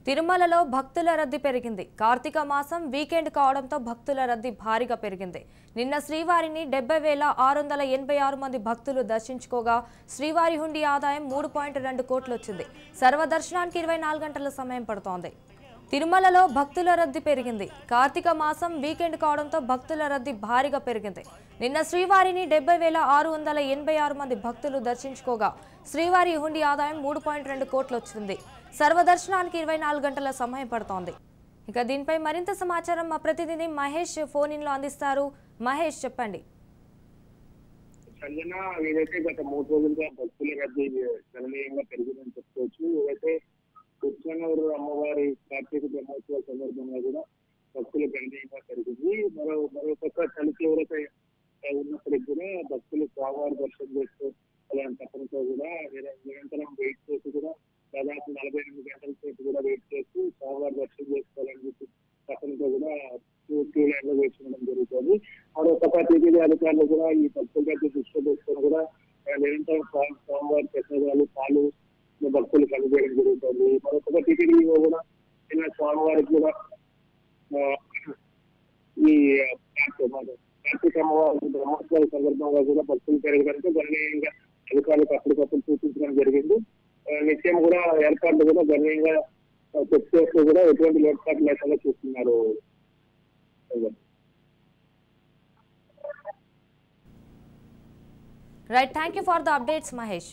తిరుమలలో భక్తుల రద్దీ పెరిగింది. కార్తీక మాసం వీకెండ్ కావడంతో భక్తుల రద్దీ భారీగా పెరిగింది. నిన్న శ్రీవారిని 70,686 మంది భక్తులు దర్శించుకోగా శ్రీవారి హుండీ ఆదాయం 3.2 కోట్లు వచ్చింది. సర్వదర్శనానికి 24 గంటల సమయం పడుతోంది. తిరుమలలో భక్తుల రద్దీ పెరిగింది. కార్తీక మాసం వీకెండ్ కావడంతో భక్తుల రద్దీ భారీగా పెరిగింది. నిన్న శ్రీవారిని 70,686 మంది భక్తులు దర్శించుకోగా శ్రీవారి హుండీ ఆదాయం 3.2 కోట్లు వచ్చింది. సర్వదర్శనానికి 24 గంటల సమయం పడుతోంది. ఇక దీనిపై మరింత సమాచారం మా ప్రతినిధి మహేష్ ఫోన్ ఇన్ లో అందిస్తారు. మహేష్, చెప్పండి. సంజన, ఏదైతే గత 3 రోజులుగా భక్తుల రద్దీ గణనీయంగా పెరిగిందని చెప్పుకోవచ్చు. ఏదైతే కృష్ణనూరు అమ్మవారి కార్తీక బ్రహ్మోత్సవాల సందర్భంగా కూడా భక్తులు గణనీయంగా పెరిగింది. మరోపక్క చలి తీవ్రత ఉన్నప్పటికీ కూడా భక్తులు స్వామివారి దర్శనం చేస్తూ అలాంటి తప్పనితో కూడా నిరంతరం వెయిట్ చేసి కూడా దాదాపు 48 గంటల సేపు కూడా వెయిట్ చేస్తూ స్వామివారి దర్శనం చేసుకోవాలని చెప్పి తప్పనితో కూడా క్యూ లైన్ లో వేసి ఉండడం జరుగుతుంది. మరోపక్క టీటీడీ అధికారులు కూడా ఈ భక్తుల రద్దీ దృష్టిలో పెట్టుకొని కూడా నిరంతరం స్వామివారి ప్రసాదాలు పాలు భక్తులకు అందజేయడం జరుగుతుంది. మరొక టీటీడీ కూడా నిన్న స్వామివారికి కూడా ఈ కార్తీక అమ్మవారి బ్రహ్మోత్సవాల సందర్భంగా కూడా భక్తులు పెరగడానికి గణనీయంగా అధికారులకు అప్పటికప్పుడు సూచించడం జరిగింది. నిత్యం కూడా ఏర్పాట్లు కూడా గణనీయంగా చెక్ చేస్తూ కూడా ఎటువంటి లోటుపాట్లు లేకుండా చూస్తున్నారు. Right, thank you for the updates Mahesh.